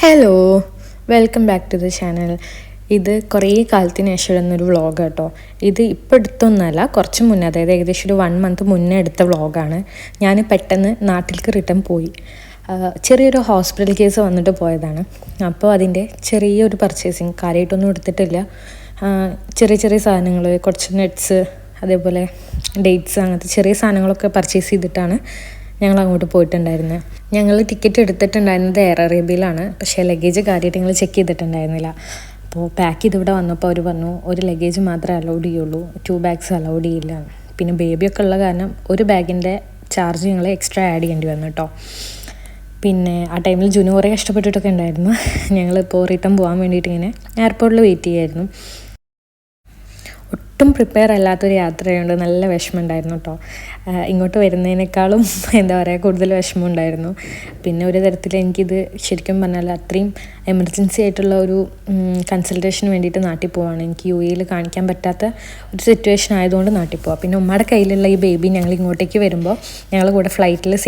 Hello, welcome back to the channel. ഇത് കുറേ കാലത്തിന് ശേഷം ഇടുന്നൊരു വ്ളോഗ് കേട്ടോ. ഇത് ഇപ്പോൾ എടുത്തൊന്നുമല്ല, കുറച്ച് മുന്നേ, അതായത് ഏകദേശം ഒരു 1 മന്ത് മുന്നേ എടുത്ത വ്ളോഗാണ്. ഞാൻ പെട്ടെന്ന് നാട്ടിലേക്ക് റിട്ടേൺ പോയി. ചെറിയൊരു ഹോസ്പിറ്റൽ കേസ് വന്നിട്ട് പോയതാണ്. അപ്പോൾ അതിൻ്റെ ചെറിയൊരു പർച്ചേസിങ്, കാര്യമായിട്ടൊന്നും എടുത്തിട്ടില്ല. ചെറിയ ചെറിയ സാധനങ്ങൾ, കുറച്ച് നട്ട്സ്, അതേപോലെ ഡേറ്റ്സ്, അങ്ങനത്തെ ചെറിയ സാധനങ്ങളൊക്കെ പർച്ചേസ് ചെയ്തിട്ടാണ് ഞങ്ങൾ അങ്ങോട്ട് പോയിട്ടുണ്ടായിരുന്നത്. ഞങ്ങൾ ടിക്കറ്റ് എടുത്തിട്ടുണ്ടായിരുന്നത് എയർ അറേബ്യയിലാണ്. പക്ഷേ ലഗേജ് കാര്യമായിട്ട് ഞങ്ങൾ ചെക്ക് ചെയ്തിട്ടുണ്ടായിരുന്നില്ല. അപ്പോൾ പാക്ക് ചെയ്ത് ഇവിടെ വന്നപ്പോൾ അവർ പറഞ്ഞു ഒരു ലഗേജ് മാത്രമേ അലൗഡ് ചെയ്യുള്ളൂ, 2 ബാഗ്സ് അലൗഡ് ചെയ്യില്ല. പിന്നെ ബേബിയൊക്കെ ഉള്ള കാരണം ഒരു ബാഗിൻ്റെ ചാർജ് ഞങ്ങൾ എക്സ്ട്രാ ആഡ് ചെയ്യേണ്ടി വന്നു കേട്ടോ. പിന്നെ ആ ടൈമിൽ ജുനു കുറേ കഷ്ടപ്പെട്ടിട്ടൊക്കെ ഉണ്ടായിരുന്നു. ഞങ്ങളിപ്പോൾ റിട്ടേൺ പോകാൻ വേണ്ടിയിട്ട് ഇങ്ങനെ എയർപോർട്ടിൽ വെയിറ്റ് ചെയ്യായിരുന്നു. ഒട്ടും പ്രിപ്പയർ അല്ലാത്തൊരു യാത്രയുണ്ട്. നല്ല വിഷമമുണ്ടായിരുന്നു കേട്ടോ. ഇങ്ങോട്ട് വരുന്നതിനേക്കാളും എന്താ പറയുക, കൂടുതൽ വിഷമമുണ്ടായിരുന്നു. പിന്നെ ഒരു തരത്തിൽ എനിക്കിത് ശരിക്കും പറഞ്ഞാൽ അത്രയും എമർജൻസി ആയിട്ടുള്ള ഒരു കൺസൾട്ടേഷന് വേണ്ടിയിട്ട് നാട്ടിൽ പോവാണ്. എനിക്ക് UAE കാണിക്കാൻ പറ്റാത്ത ഒരു സിറ്റുവേഷൻ ആയതുകൊണ്ട് നാട്ടിൽ പോവാം. പിന്നെ ഉമ്മയുടെ കയ്യിലുള്ള ഈ ബേബി ഞങ്ങൾ ഇങ്ങോട്ടേക്ക് വരുമ്പോൾ ഞങ്ങൾ കൂടെ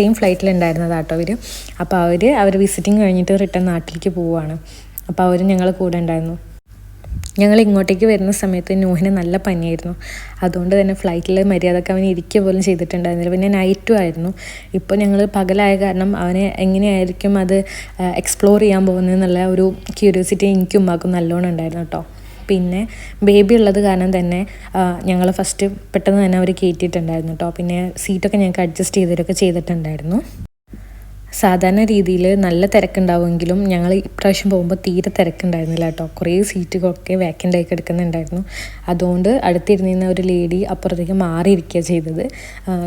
സെയിം ഫ്ലൈറ്റിൽ ഉണ്ടായിരുന്നതാട്ടോ അവർ. അപ്പോൾ അവർ വിസിറ്റിംഗ് കഴിഞ്ഞിട്ട് റിട്ടേൺ നാട്ടിലേക്ക് പോവുകയാണ്. അപ്പോൾ അവർ ഞങ്ങൾ കൂടെ ഉണ്ടായിരുന്നു. ഞങ്ങൾ ഇങ്ങോട്ടേക്ക് വരുന്ന സമയത്ത് നൂഹിന് നല്ല പനിയായിരുന്നു. അതുകൊണ്ട് തന്നെ ഫ്ലൈറ്റിൽ മര്യാദക്ക് അവന് ഇരിക്കുക പോലും ചെയ്തിട്ടുണ്ടായിരുന്നില്ല. പിന്നെ നൈറ്റും ആയിരുന്നു. ഇപ്പോൾ ഞങ്ങൾ പകലായ കാരണം അവനെ എങ്ങനെയായിരിക്കും അത് എക്സ്പ്ലോർ ചെയ്യാൻ പോകുന്നതെന്നുള്ള ഒരു ക്യൂരിയോസിറ്റി എനിക്കും ഉമ്മാക്കും നല്ലോണം ഉണ്ടായിരുന്നു കേട്ടോ. പിന്നെ ബേബി ഉള്ളത് കാരണം തന്നെ ഞങ്ങൾ ഫസ്റ്റ് പെട്ടെന്ന് തന്നെ അവർ കയറ്റിയിട്ടുണ്ടായിരുന്നു കേട്ടോ. പിന്നെ സീറ്റൊക്കെ ഞങ്ങൾക്ക് അഡ്ജസ്റ്റ് ചെയ്തിട്ടൊക്കെ ചെയ്തിട്ടുണ്ടായിരുന്നു. സാധാരണ രീതിയിൽ നല്ല തിരക്കുണ്ടാവുമെങ്കിലും ഞങ്ങൾ ഇപ്രാവശ്യം പോകുമ്പോൾ തീരെ തിരക്കുണ്ടായിരുന്നില്ല കേട്ടോ. കുറേ സീറ്റുകളൊക്കെ വേക്കൻ്റ് ആയി കിടക്കുന്നുണ്ടായിരുന്നു. അതുകൊണ്ട് അടുത്തിരുന്നിരുന്ന ഒരു ലേഡി അപ്പുറത്തേക്ക് മാറിയിരിക്കുക ചെയ്തത്.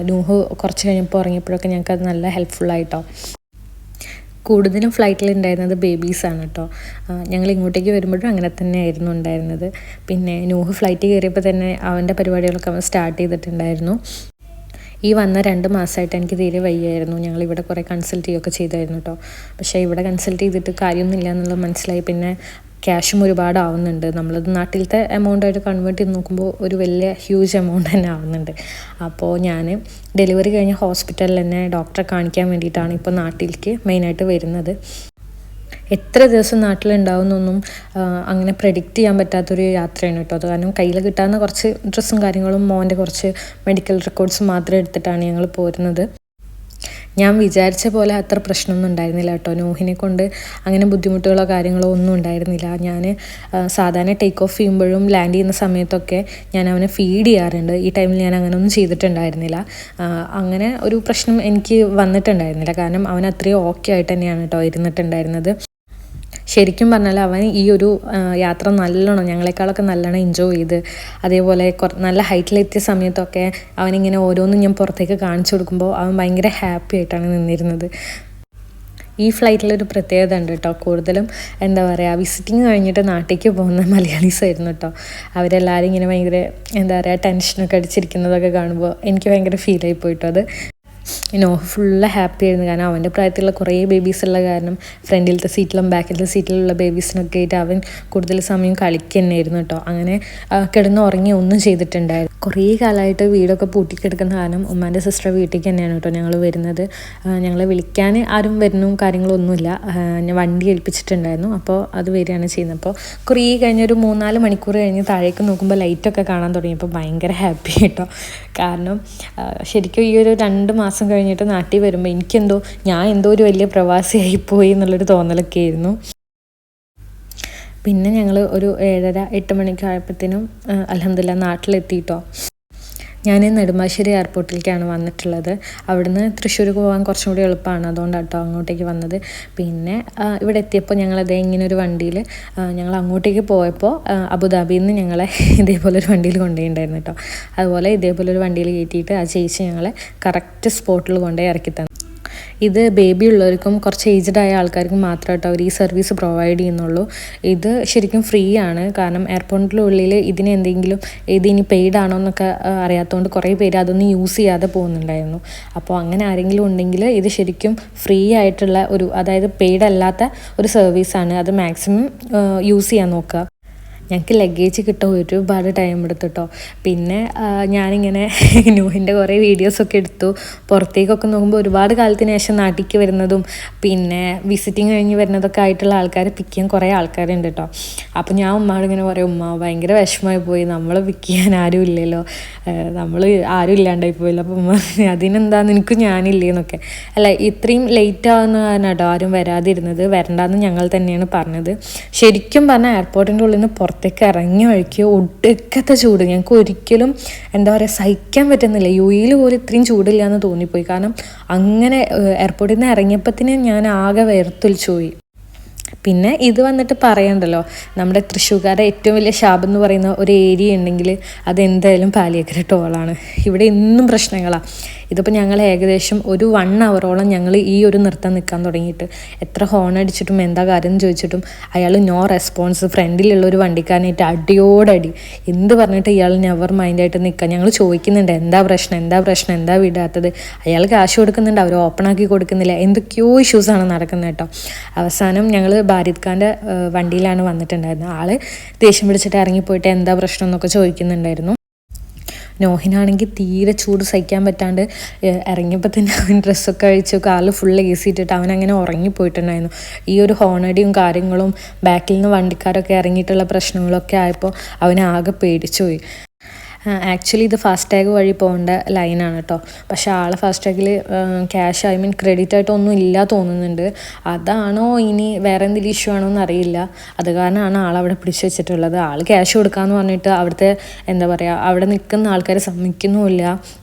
നൂഹ് കുറച്ച് കഴിഞ്ഞപ്പോൾ ഇറങ്ങിയപ്പോഴൊക്കെ ഞങ്ങൾക്ക് അത് നല്ല ഹെൽപ്ഫുള്ളായിട്ടോ. കൂടുതലും ഫ്ലൈറ്റിലുണ്ടായിരുന്നത് ബേബീസാണ് കേട്ടോ. ഞങ്ങൾ ഇങ്ങോട്ടേക്ക് വരുമ്പോഴും അങ്ങനെ തന്നെയായിരുന്നു ഉണ്ടായിരുന്നത്. പിന്നെ നൂഹ് ഫ്ലൈറ്റ് കയറിയപ്പോൾ തന്നെ അവൻ്റെ പരിപാടികളൊക്കെ അവൻ സ്റ്റാർട്ട് ചെയ്തിട്ടുണ്ടായിരുന്നു. ഈ വന്ന 2 മാസമായിട്ട് എനിക്ക് തീരെ വയ്യായിരുന്നു. ഞങ്ങളിവിടെ കുറേ കൺസൾട്ട് ചെയ്യുകയൊക്കെ ചെയ്തായിരുന്നു കേട്ടോ. പക്ഷേ ഇവിടെ കൺസൾട്ട് ചെയ്തിട്ട് കാര്യമൊന്നുമില്ല എന്നുള്ളത് മനസ്സിലായി. പിന്നെ ക്യാഷും ഒരുപാട് ആവുന്നുണ്ട്. നമ്മളത് നാട്ടിലത്തെ എമൗണ്ടായിട്ട് കൺവേർട്ട് ചെയ്ത് നോക്കുമ്പോൾ ഒരു വലിയ ഹ്യൂജ് എമൗണ്ട് തന്നെ ആവുന്നുണ്ട്. അപ്പോൾ ഞാൻ ഡെലിവറി കഴിഞ്ഞ ഹോസ്പിറ്റലിൽ തന്നെ ഡോക്ടറെ കാണിക്കാൻ വേണ്ടിയിട്ടാണ് ഇപ്പോൾ നാട്ടിലേക്ക് മെയിനായിട്ട് വരുന്നത്. എത്ര ദിവസം നാട്ടിലുണ്ടാവുന്നൊന്നും അങ്ങനെ പ്രെഡിക്റ്റ് ചെയ്യാൻ പറ്റാത്തൊരു യാത്രയാണ് കേട്ടോ. അത് കാരണം കയ്യിൽ കിട്ടാവുന്ന കുറച്ച് ഡ്രസ്സും കാര്യങ്ങളും മോൻ്റെ കുറച്ച് മെഡിക്കൽ റെക്കോർഡ്സും മാത്രം എടുത്തിട്ടാണ് ഞങ്ങൾ പോരുന്നത്. ഞാൻ വിചാരിച്ച പോലെ അത്ര പ്രശ്നമൊന്നും ഉണ്ടായിരുന്നില്ല കേട്ടോ. നൂഹിനെ കൊണ്ട് അങ്ങനെ ബുദ്ധിമുട്ടുകളോ കാര്യങ്ങളോ ഒന്നും ഉണ്ടായിരുന്നില്ല. ഞാൻ സാധാരണ ടേക്ക് ഓഫ് ചെയ്യുമ്പോഴും ലാൻഡ് ചെയ്യുന്ന സമയത്തൊക്കെ ഞാൻ അവനെ ഫീഡ് ചെയ്യാറുണ്ട്. ഈ ടൈമിൽ ഞാൻ അങ്ങനെ ഒന്നും ചെയ്തിട്ടുണ്ടായിരുന്നില്ല. അങ്ങനെ ഒരു പ്രശ്നം എനിക്ക് വന്നിട്ടുണ്ടായിരുന്നില്ല. കാരണം അവൻ അത്രയും ഓക്കെ ആയിട്ട് തന്നെയാണ് കേട്ടോ ഇരുന്നിട്ടുണ്ടായിരുന്നത്. ശരിക്കും പറഞ്ഞാൽ അവൻ ഈ ഒരു യാത്ര നല്ലോണം ഞങ്ങളെക്കാളൊക്കെ നല്ലോണം എൻജോയ് ചെയ്ത്, അതേപോലെ നല്ല ഹൈറ്റിലെത്തിയ സമയത്തൊക്കെ അവനിങ്ങനെ ഓരോന്നും ഞാൻ പുറത്തേക്ക് കാണിച്ചു കൊടുക്കുമ്പോൾ അവൻ ഭയങ്കര ഹാപ്പി ആയിട്ടാണ് നിന്നിരുന്നത്. ഈ ഫ്ലൈറ്റിലൊരു പ്രത്യേകത ഉണ്ട് കേട്ടോ. കൂടുതലും എന്താ പറയുക, വിസിറ്റിങ് കഴിഞ്ഞിട്ട് നാട്ടിലേക്ക് പോകുന്ന മലയാളീസ് ആയിരുന്നു കേട്ടോ. അവരെല്ലാവരും ഇങ്ങനെ ഭയങ്കര എന്താ പറയുക ടെൻഷനൊക്കെ അടിച്ചിരിക്കുന്നതൊക്കെ കാണുമ്പോൾ എനിക്ക് ഭയങ്കര ഫീലായി പോയിട്ടോ. അത് ഫുള്ള് ഹാപ്പി ആയിരുന്നു. കാരണം അവൻ്റെ പ്രായത്തിലുള്ള കുറേ ബേബീസ് ഉള്ള കാരണം ഫ്രണ്ടിലത്തെ സീറ്റിലും ബാക്കിലത്തെ സീറ്റിലുള്ള ബേബീസിനൊക്കെ ആയിട്ട് അവൻ കൂടുതൽ സമയം കളിക്കുക തന്നെയായിരുന്നു കേട്ടോ. അങ്ങനെ കിടന്ന് ഉറങ്ങി ഒന്നും ചെയ്തിട്ടുണ്ടായിരുന്നു. കുറേ കാലമായിട്ട് വീടൊക്കെ പൂട്ടിക്കിടക്കുന്ന കാരണം ഉമ്മാൻ്റെ സിസ്റ്റർ വീട്ടിലേക്ക് തന്നെയാണ് കേട്ടോ ഞങ്ങൾ വരുന്നത്. ഞങ്ങളെ വിളിക്കാൻ ആരും വരുന്നു കാര്യങ്ങളൊന്നുമില്ല. ഞാൻ വണ്ടി ഏൽപ്പിച്ചിട്ടുണ്ടായിരുന്നു. അപ്പോൾ അത് വരികയാണ് ചെയ്യുന്നത്. അപ്പോൾ കുറേ കഴിഞ്ഞൊരു 3-4 മണിക്കൂർ കഴിഞ്ഞ് താഴേക്ക് നോക്കുമ്പോൾ ലൈറ്റൊക്കെ കാണാൻ തുടങ്ങിയപ്പോൾ ഭയങ്കര ഹാപ്പി കേട്ടോ. കാരണം ശരിക്കും ഈ ഒരു 2 മാസം കഴിഞ്ഞിട്ട് നാട്ടിൽ വരുമ്പോൾ ഞാൻ എന്തോ ഒരു വലിയ പ്രവാസിയായിപ്പോയി എന്നുള്ളൊരു തോന്നലൊക്കെ ആയിരുന്നു. പിന്നെ ഞങ്ങൾ ഒരു 7:30-8 മണിക്കായപ്പോഴത്തേനും അൽഹംദുലില്ലാ നാട്ടിലെത്തിയിട്ടോ. ഞാൻ നെടുമ്പാശ്ശേരി എയർപോർട്ടിലേക്കാണ് വന്നിട്ടുള്ളത്. അവിടുന്ന് തൃശ്ശൂർ പോകാൻ കുറച്ചും കൂടി എളുപ്പമാണ്. അതുകൊണ്ടാണ് കേട്ടോ അങ്ങോട്ടേക്ക് വന്നത്. പിന്നെ ഇവിടെ എത്തിയപ്പോൾ ഞങ്ങളതേ ഇങ്ങനെ ഒരു വണ്ടിയിൽ ഞങ്ങൾ അങ്ങോട്ടേക്ക് പോയപ്പോൾ അബുദാബിയിൽ നിന്ന് ഞങ്ങളെ ഇതേപോലെ ഒരു വണ്ടിയിൽ കൊണ്ടുപോയിട്ടുണ്ടായിരുന്നു കേട്ടോ. അതുപോലെ ഇതേപോലെ ഒരു വണ്ടിയിൽ കയറ്റിയിട്ട് ആ ചേച്ചി ഞങ്ങളെ കറക്റ്റ് സ്പോട്ടിൽ കൊണ്ടുപോയി ഇറക്കി തന്നു. ഇത് ബേബി ഉള്ളവർക്കും കുറച്ച് ഏജ്ഡ് ആയ ആൾക്കാർക്കും മാത്രമായിട്ട് അവർ ഈ സർവീസ് പ്രൊവൈഡ് ചെയ്യുന്നുള്ളൂ. ഇത് ശരിക്കും ഫ്രീ ആണ്. കാരണം എയർപോർട്ടിനുള്ളിൽ ഇതിനി പെയ്ഡ് ആണോ എന്നൊക്കെ അറിയാത്തതുകൊണ്ട് കുറേ പേര് അതൊന്നും യൂസ് ചെയ്യാതെ പോകുന്നുണ്ടായിരുന്നു. അപ്പോൾ അങ്ങനെ ആരെങ്കിലും ഉണ്ടെങ്കിൽ ഇത് ശരിക്കും ഫ്രീ ആയിട്ടുള്ള അതായത് പെയ്ഡ് അല്ലാത്ത ഒരു സർവീസാണ്. അത് മാക്സിമം യൂസ് ചെയ്യാൻ നോക്കുക. ഞങ്ങൾക്ക് ലഗേജ് കിട്ടാൻ ഒരുപാട് ടൈം എടുത്തു കേട്ടോ. പിന്നെ ഞാനിങ്ങനെ നൂഹിൻ്റെ കുറേ വീഡിയോസൊക്കെ എടുത്തു. പുറത്തേക്കൊക്കെ നോക്കുമ്പോൾ ഒരുപാട് കാലത്തിന് ശേഷം നാട്ടിലേക്ക് വരുന്നതും പിന്നെ വിസിറ്റിംഗ് കഴിഞ്ഞ് വരുന്നതൊക്കെ ആയിട്ടുള്ള ആൾക്കാരെ പിക്ക് ചെയ്യാൻ കുറേ ആൾക്കാരുണ്ട് കേട്ടോ. അപ്പോൾ ഞാൻ ഉമ്മാട് ഇങ്ങനെ പറയും, ഉമ്മ ഭയങ്കര വിഷമമായി പോയി, നമ്മൾ പിക്ക് ചെയ്യാൻ ആരും ഇല്ലല്ലോ, നമ്മൾ ആരും ഇല്ലാണ്ടായി പോയില്ല. അപ്പോൾ ഉമ്മ അതിനെന്താ നിനക്ക് ഞാനില്ലേന്നൊക്കെ. അല്ല, ഇത്രയും ലേറ്റ് ആവുന്ന കാരണം കേട്ടോ ആരും വരാതിരുന്നത്. വരണ്ടെന്ന് ഞങ്ങൾ തന്നെയാണ് പറഞ്ഞത്. ശരിക്കും പറഞ്ഞാൽ എയർപോർട്ടിൻ്റെ ഉള്ളിൽ നിന്ന് പുറത്തേക്ക് ഇറങ്ങി വഴിക്കുക ഒടുക്കത്തെ ചൂട്. ഞങ്ങൾക്ക് ഒരിക്കലും എന്താ പറയുക സഹിക്കാൻ പറ്റുന്നില്ല. യുഎയിൽ പോലും ഇത്രയും ചൂടില്ല എന്ന് തോന്നിപ്പോയി. കാരണം അങ്ങനെ എയർപോർട്ടിൽ നിന്ന് ഇറങ്ങിയപ്പോഴത്തേന് ഞാൻ ആകെ വേർത്തൊലിച്ചു പോയി. പിന്നെ ഇത് വന്നിട്ട് പറയണ്ടല്ലോ, നമ്മുടെ തൃശ്ശൂർക്കാരുടെ ഏറ്റവും വലിയ ശാപം എന്ന് പറയുന്ന ഒരു ഏരിയ ഉണ്ടെങ്കിൽ അതെന്തായാലും പാലിയേക്കര ടോളാണ്. ഇവിടെ എന്നും പ്രശ്നങ്ങളാണ്. ഇതിപ്പോൾ ഞങ്ങൾ ഏകദേശം ഒരു 1 അവറോളം ഞങ്ങൾ ഈ ഒരു നൃത്തം നിൽക്കാൻ തുടങ്ങിയിട്ട് എത്ര ഹോൺ അടിച്ചിട്ടും എന്താ കാര്യം എന്ന് ചോദിച്ചിട്ടും അയാൾ നോ റെസ്പോൺസ്. ഫ്രണ്ടിലുള്ള ഒരു വണ്ടിക്കാരനായിട്ട് അടിയോടടി എന്ത് പറഞ്ഞിട്ട് ഇയാൾ നെവർ മൈൻഡായിട്ട് നിൽക്കുക. ഞങ്ങൾ ചോദിക്കുന്നുണ്ട് എന്താ പ്രശ്നം, എന്താ വിടാത്തത്. അയാൾ കാശ് കൊടുക്കുന്നുണ്ട്, അവർ ഓപ്പൺ ആക്കി കൊടുക്കുന്നില്ല, എന്തൊക്കെയോ ഇഷ്യൂസാണ് നടക്കുന്നത് കേട്ടോ. അവസാനം ഞങ്ങൾ ബാരിദ് ഖാൻ്റെ വണ്ടിയിലാണ് വന്നിട്ടുണ്ടായിരുന്നത്. ആൾ ദേഷ്യം പിടിച്ചിട്ട് ഇറങ്ങിപ്പോയിട്ട് എന്താ പ്രശ്നം എന്നൊക്കെ ചോദിക്കുന്നുണ്ടായിരുന്നു. നോഹിനാണെങ്കിൽ തീരെ ചൂട് സഹിക്കാൻ പറ്റാണ്ട് ഇറങ്ങിയപ്പോൾ തന്നെ അവൻ ഡ്രസ്സൊക്കെ അഴിച്ചു കാലിൽ ഫുൾ AC ഇട്ടിട്ട് അവനങ്ങനെ ഉറങ്ങിപ്പോയിട്ടുണ്ടായിരുന്നു. ഈ ഒരു ഹോണടിയും കാര്യങ്ങളും ബാക്കിൽ നിന്ന് വണ്ടിക്കാരൊക്കെ ഇറങ്ങിയിട്ടുള്ള പ്രശ്നങ്ങളൊക്കെ ആയപ്പോൾ അവനാകെ പേടിച്ചുപോയി. ആക്ച്വലി ഇത് ഫാസ്ടാഗ് വഴി പോകേണ്ട ലൈനാണ് കേട്ടോ. പക്ഷേ ആളെ ഫാസ്ടാഗിൽ ക്യാഷ് ക്രെഡിറ്റ് ആയിട്ടൊന്നും ഇല്ല തോന്നുന്നുണ്ട്. അതാണോ ഇനി വേറെ എന്തെങ്കിലും ഇഷ്യൂ ആണോ എന്നറിയില്ല. അത് കാരണമാണ് ആളവിടെ പിടിച്ചു വെച്ചിട്ടുള്ളത്. ആൾ ക്യാഷ് കൊടുക്കാമെന്ന് പറഞ്ഞിട്ട് അവിടുത്തെ എന്താ പറയുക അവിടെ നിൽക്കുന്ന ആൾക്കാർ സമ്മതിക്കുന്നുമില്ല.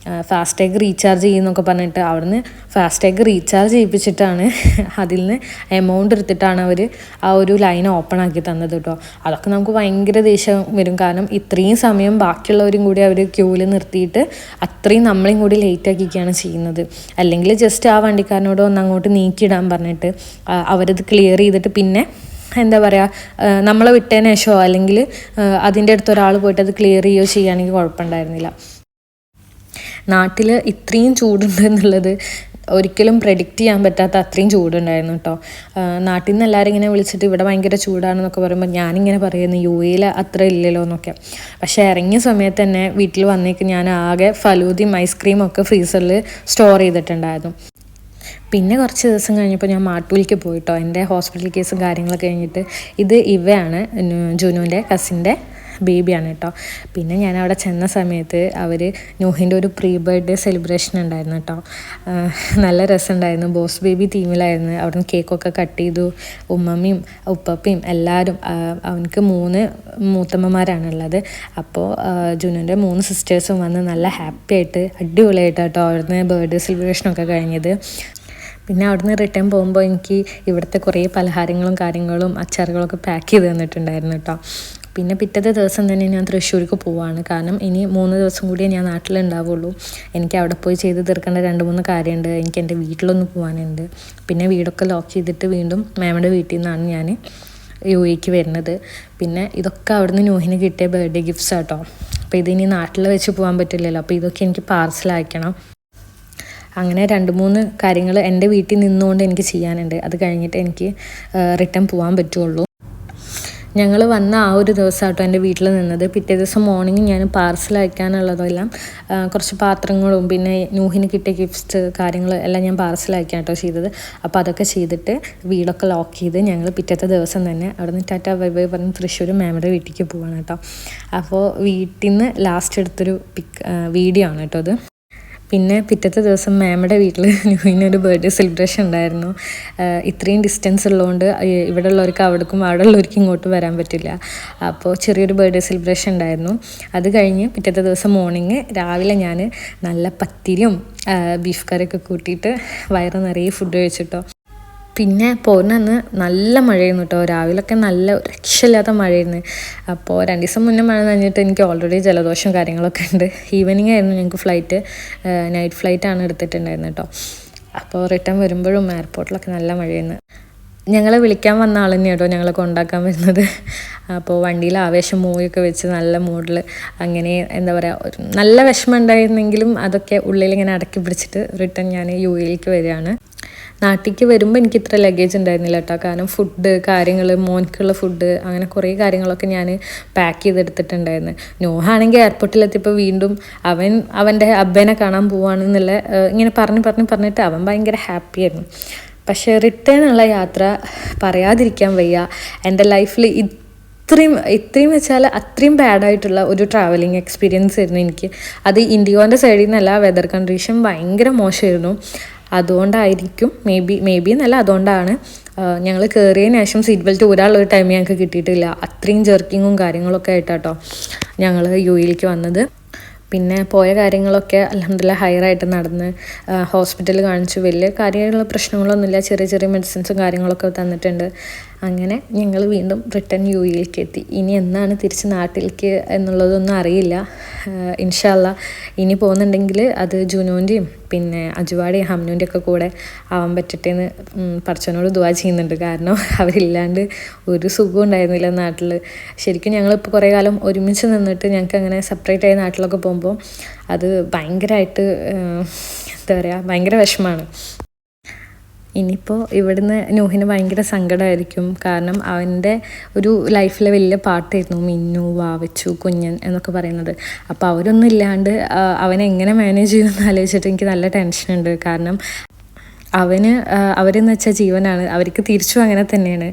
ഫാസ്ടാഗ് റീചാർജ് ചെയ്യുന്നൊക്കെ പറഞ്ഞിട്ട് അവിടുന്ന് ഫാസ്ടാഗ് റീചാർജ് ചെയ്യിപ്പിച്ചിട്ടാണ് അതിൽ നിന്ന് എമൗണ്ട് എടുത്തിട്ടാണ് അവർ ആ ഒരു ലൈൻ ഓപ്പൺ ആക്കി തന്നത് കേട്ടോ. അതൊക്കെ നമുക്ക് ഭയങ്കര ദേഷ്യം വരും. കാരണം ഇത്രയും സമയം ബാക്കിയുള്ളവരും കൂടി അവർ ക്യൂവിൽ നിർത്തിയിട്ട് അത്രയും നമ്മളെയും കൂടി ലേറ്റ് ആക്കിയൊക്കെയാണ് ചെയ്യുന്നത്. അല്ലെങ്കിൽ ജസ്റ്റ് ആ വണ്ടിക്കാരനോട് ഒന്ന് അങ്ങോട്ട് നീക്കിയിടാൻ പറഞ്ഞിട്ട് അവരത് ക്ലിയർ ചെയ്തിട്ട് പിന്നെ എന്താ പറയുക നമ്മളെ വിട്ടതിന് ശേഷമോ അല്ലെങ്കിൽ അതിൻ്റെ അടുത്ത് ഒരാൾ പോയിട്ട് അത് ക്ലിയർ ചെയ്യുകയോ ചെയ്യുകയാണെങ്കിൽ കുഴപ്പമുണ്ടായിരുന്നില്ല. നാട്ടിൽ ഇത്രയും ചൂടുണ്ട് എന്നുള്ളത് ഒരിക്കലും പ്രെഡിക്റ്റ് ചെയ്യാൻ പറ്റാത്ത അത്രയും ചൂടുണ്ടായിരുന്നു കേട്ടോ. നാട്ടിൽ നിന്ന് എല്ലാവരും ഇങ്ങനെ വിളിച്ചിട്ട് ഇവിടെ ഭയങ്കര ചൂടാണെന്നൊക്കെ പറയുമ്പോൾ ഞാനിങ്ങനെ പറയുന്നു UAE അത്ര ഇല്ലല്ലോ എന്നൊക്കെ. പക്ഷേ ഇറങ്ങിയ സമയത്ത് തന്നെ വീട്ടിൽ വന്നേക്ക് ഞാൻ ആകെ ഫലൂദയും ഐസ്ക്രീമും ഒക്കെ ഫ്രീസറിൽ സ്റ്റോർ ചെയ്തിട്ടുണ്ടായിരുന്നു. പിന്നെ കുറച്ച് ദിവസം കഴിഞ്ഞപ്പോൾ ഞാൻ മാട്ടൂലിക്ക് പോയിട്ടോ, എൻ്റെ ഹോസ്പിറ്റൽ കേസും കാര്യങ്ങളൊക്കെ കഴിഞ്ഞിട്ട്. ഇത് ഇവയാണ് ജുനുവിൻ്റെ കസിൻ്റെ ബേബിയാണ് കേട്ടോ. പിന്നെ ഞാൻ അവിടെ ചെന്ന സമയത്ത് അവർ നൂഹിൻ്റെ ഒരു പ്രീ ബർത്ത്ഡേ സെലിബ്രേഷൻ ഉണ്ടായിരുന്നു കേട്ടോ. നല്ല രസമുണ്ടായിരുന്നു. ബോസ് ബേബി തീമിലായിരുന്നു. അവിടുന്ന് കേക്കൊക്കെ കട്ട് ചെയ്തു. ഉമ്മമ്മയും ഉപ്പപ്പയും എല്ലാവരും. അവനക്ക് 3 മൂത്തമ്മമാരാണുള്ളത്. അപ്പോൾ ജുനുവിൻ്റെ 3 സിസ്റ്റേഴ്സും വന്ന് നല്ല ഹാപ്പി ആയിട്ട് അടിപൊളിയായിട്ട് കേട്ടോ അവിടുന്ന് ബർത്ത്ഡേ സെലിബ്രേഷനൊക്കെ കഴിഞ്ഞത്. പിന്നെ അവിടുന്ന് റിട്ടേൺ പോകുമ്പോൾ എനിക്ക് ഇവിടുത്തെ കുറേ പലഹാരങ്ങളും കാര്യങ്ങളും അച്ചാറുകളൊക്കെ പാക്ക് ചെയ്ത് തന്നിട്ടുണ്ടായിരുന്നു കേട്ടോ. പിന്നെ പിറ്റത്തെ ദിവസം തന്നെ ഞാൻ തൃശ്ശൂർക്ക് പോവാണ്. കാരണം ഇനി 3 ദിവസം കൂടിയേ ഞാൻ നാട്ടിലുണ്ടാവുള്ളൂ. എനിക്ക് അവിടെ പോയി ചെയ്ത് തീർക്കേണ്ട 2-3 കാര്യമുണ്ട്. എനിക്ക് എൻ്റെ വീട്ടിലൊന്ന് പോകാനുണ്ട്. പിന്നെ വീടൊക്കെ ലോക്ക് ചെയ്തിട്ട് വീണ്ടും മാമയുടെ വീട്ടിൽ നിന്നാണ് ഞാൻ UAEക്ക് വരുന്നത്. പിന്നെ ഇതൊക്കെ അവിടുന്ന് നൂഹിന് കിട്ടിയ ബർത്ത്ഡേ ഗിഫ്റ്റ്സ് ആട്ടോ. അപ്പോൾ ഇതിനി നാട്ടിൽ വെച്ച് പോകാൻ പറ്റില്ലല്ലോ. അപ്പോൾ ഇതൊക്കെ എനിക്ക് പാർസൽ അയക്കണം. അങ്ങനെ 2-3 കാര്യങ്ങൾ എൻ്റെ വീട്ടിൽ നിന്നുകൊണ്ട് എനിക്ക് ചെയ്യാനുണ്ട്. അത് കഴിഞ്ഞിട്ട് എനിക്ക് റിട്ടേൺ പോകാൻ പറ്റുള്ളൂ. ഞങ്ങൾ വന്ന ആ ഒരു ദിവസമായിട്ടോ എൻ്റെ വീട്ടിൽ നിന്നത്. പിറ്റേ ദിവസം മോർണിംഗ് ഞാൻ പാർസൽ അയക്കാനുള്ളതെല്ലാം കുറച്ച് പാത്രങ്ങളും പിന്നെ നൂഹിന് കിട്ടിയ ഗിഫ്റ്റ്സ് കാര്യങ്ങൾ എല്ലാം ഞാൻ പാർസൽ അയക്കാൻ കേട്ടോ ചെയ്തത്. അപ്പോൾ അതൊക്കെ ചെയ്തിട്ട് വീടൊക്കെ ലോക്ക് ചെയ്ത് ഞങ്ങൾ പിറ്റത്തെ ദിവസം തന്നെ അവിടെ നിന്ന് ടാറ്റ ബൈ ബൈ പറഞ്ഞ് തൃശ്ശൂർ മാമയുടെ വീട്ടിലേക്ക് പോവാണ് കേട്ടോ. അപ്പോൾ വീട്ടിൽ നിന്ന് ലാസ്റ്റ് എടുത്തൊരു വീഡിയോ ആണ് കേട്ടോ അത്. പിന്നെ പിറ്റത്തെ ദിവസം മാമയുടെ വീട്ടിൽ നൂഹിനൊരു ബർത്ത്ഡേ സെലിബ്രേഷൻ ഉണ്ടായിരുന്നു. ഇത്രയും ഡിസ്റ്റൻസ് ഉള്ളതുകൊണ്ട് ഇവിടെ ഉള്ളവർക്ക് അവിടേക്കും അവിടെ ഉള്ളവർക്ക് ഇങ്ങോട്ട് വരാൻ പറ്റില്ല. അപ്പോൾ ചെറിയൊരു ബർത്ത്ഡേ സെലിബ്രേഷൻ ഉണ്ടായിരുന്നു. അത് കഴിഞ്ഞ് പിറ്റത്തെ ദിവസം മോർണിംഗ് രാവിലെ ഞാൻ നല്ല പത്തിരിയും ബീഫ് കറിയൊക്കെ കൂട്ടിയിട്ട് വയറ് നിറയെ ഫുഡ് കഴിച്ചിട്ടോ. പിന്നെ പോരുന്നന്ന് നല്ല മഴയായിരുന്നു കേട്ടോ. രാവിലെയൊക്കെ നല്ല രക്ഷയില്ലാത്ത മഴയായിരുന്നു. അപ്പോൾ 2 ദിവസം മുന്നേ മഴ നനഞ്ഞിട്ട് എനിക്ക് ഓൾറെഡി ജലദോഷവും കാര്യങ്ങളൊക്കെ ഉണ്ട്. ഈവനിങ് ആയിരുന്നു ഞങ്ങൾക്ക് ഫ്ലൈറ്റ്. നൈറ്റ് ഫ്ലൈറ്റാണ് എടുത്തിട്ടുണ്ടായിരുന്നത് കേട്ടോ. അപ്പോൾ റിട്ടേൺ വരുമ്പോഴും എയർപോർട്ടിലൊക്കെ നല്ല മഴയായിരുന്നു. ഞങ്ങളെ വിളിക്കാൻ വന്ന ആൾ തന്നെയാണ് കേട്ടോ ഞങ്ങളെ കൊണ്ടാക്കാൻ വരുന്നത്. അപ്പോൾ വണ്ടിയിൽ ആവേശം മൂവിയൊക്കെ വെച്ച് നല്ല മൂഡിൽ അങ്ങനെ എന്താ പറയുക നല്ല വിഷമം ഉണ്ടായിരുന്നെങ്കിലും അതൊക്കെ ഉള്ളിലിങ്ങനെ അടക്കി പിടിച്ചിട്ട് റിട്ടേൺ ഞാൻ UAEക്ക് വരികയാണ്. നാട്ടിലേക്ക് വരുമ്പോൾ എനിക്ക് ഇത്ര ലഗേജ് ഉണ്ടായിരുന്നില്ല കേട്ടോ. കാരണം ഫുഡ് കാര്യങ്ങൾ, മോൻക്കുള്ള ഫുഡ്, അങ്ങനെ കുറേ കാര്യങ്ങളൊക്കെ ഞാൻ പാക്ക് ചെയ്തെടുത്തിട്ടുണ്ടായിരുന്നു. നോഹാണെങ്കിൽ എയർപോർട്ടിലെത്തിയപ്പോൾ വീണ്ടും അവൻ്റെ അബ്ബേനെ കാണാൻ പോവാണെന്നുള്ള ഇങ്ങനെ പറഞ്ഞിട്ട് അവൻ ഭയങ്കര ഹാപ്പിയായിരുന്നു. പക്ഷേ റിട്ടേൺ ഉള്ള യാത്ര പറയാതിരിക്കാൻ വയ്യ. എൻ്റെ ലൈഫിൽ ഇത്രയും വെച്ചാൽ അത്രയും ബാഡായിട്ടുള്ള ഒരു ട്രാവലിംഗ് എക്സ്പീരിയൻസ് ആയിരുന്നു എനിക്ക്. അത് ഇൻഡിഗോൻ്റെ സൈഡിൽ നിന്നല്ല, വെതർ കണ്ടീഷൻ ഭയങ്കര മോശമായിരുന്നു. അതുകൊണ്ടായിരിക്കും മേ ബി എന്നല്ല, അതുകൊണ്ടാണ് ഞങ്ങൾ കയറിയതിന് ശേഷം സീറ്റ് ബെൽറ്റ് ഊരാനുള്ള ടൈം ഞങ്ങൾക്ക് കിട്ടിയിട്ടില്ല. അത്രയും ജെർക്കിങ്ങും കാര്യങ്ങളൊക്കെ ആയിട്ടാട്ടോ ഞങ്ങൾ യു എയിലേക്ക് വന്നത്. പിന്നെ പോയ കാര്യങ്ങളൊക്കെ അൽഹംദുലില്ലാ ഹയറായിട്ട് നടന്ന് ഹോസ്പിറ്റലിൽ കാണിച്ചു. വലിയ കാര്യമുള്ള പ്രശ്നങ്ങളൊന്നുമില്ല, ചെറിയ ചെറിയ മെഡിസിൻസും കാര്യങ്ങളൊക്കെ തന്നിട്ടുണ്ട്. അങ്ങനെ ഞങ്ങൾ വീണ്ടും റിട്ടേൺ യു എയിലേക്ക് എത്തി. ഇനി എന്നാണ് തിരിച്ച് നാട്ടിലേക്ക് എന്നുള്ളതൊന്നും അറിയില്ല. ഇൻഷാ അല്ലാ ഇനി പോകുന്നുണ്ടെങ്കിൽ അത് ജുനൂൻ്റെയും പിന്നെ അജുവാടെയും ഹംനൂൻ്റെ ഒക്കെ കൂടെ ആവാൻ പറ്റട്ടെ എന്ന് പടച്ചവനോട് ദുആ ചെയ്യുന്നുണ്ട്. കാരണം അവരില്ലാണ്ട് ഒരു സുഖം ഉണ്ടായിരുന്നില്ല നാട്ടിൽ. ശരിക്കും ഞങ്ങളിപ്പോൾ കുറേ കാലം ഒരുമിച്ച് നിന്നിട്ട് ഞങ്ങൾക്ക് അങ്ങനെ സെപ്പറേറ്റ് ആയി നാട്ടിലൊക്കെ പോകുമ്പോൾ അത് ഭയങ്കരമായിട്ട് എന്താ പറയുക, ഭയങ്കര വിഷമമാണ്. ഇനിയിപ്പോൾ ഇവിടുന്ന് നൂഹിന് ഭയങ്കര സങ്കടമായിരിക്കും. കാരണം അവൻ്റെ ഒരു ലൈഫിലെ വലിയ പാട്ടായിരുന്നു മിന്നു, വാവച്ചു, കുഞ്ഞൻ എന്നൊക്കെ പറയുന്നത്. അപ്പോൾ അവരൊന്നും ഇല്ലാണ്ട് അവനെ എങ്ങനെ മാനേജ് ചെയ്യുമെന്ന് ആലോചിച്ചിട്ട് എനിക്ക് നല്ല ടെൻഷനുണ്ട്. കാരണം അവരെന്ന് വെച്ചാൽ ജീവനാണ്. അവർക്ക് തിരിച്ചും അങ്ങനെ തന്നെയാണ്.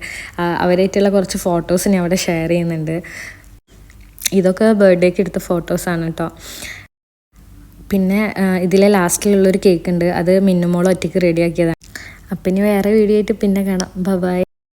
അവരായിട്ടുള്ള കുറച്ച് ഫോട്ടോസ് ഞാൻ അവിടെ ഷെയർ ചെയ്യുന്നുണ്ട്. ഇതൊക്കെ ബർത്ത്ഡേക്ക് എടുത്ത ഫോട്ടോസാണ് കേട്ടോ. പിന്നെ ഇതിലെ ലാസ്റ്റിലുള്ളൊരു കേക്ക് ഉണ്ട്, അത് മിന്നുമോൾ ഒറ്റയ്ക്ക് റെഡിയാക്കിയതാണ്. അപ്പം ഇനി വേറെ വീഡിയോ ആയിട്ട് പിന്നെ കാണാം. ബൈ.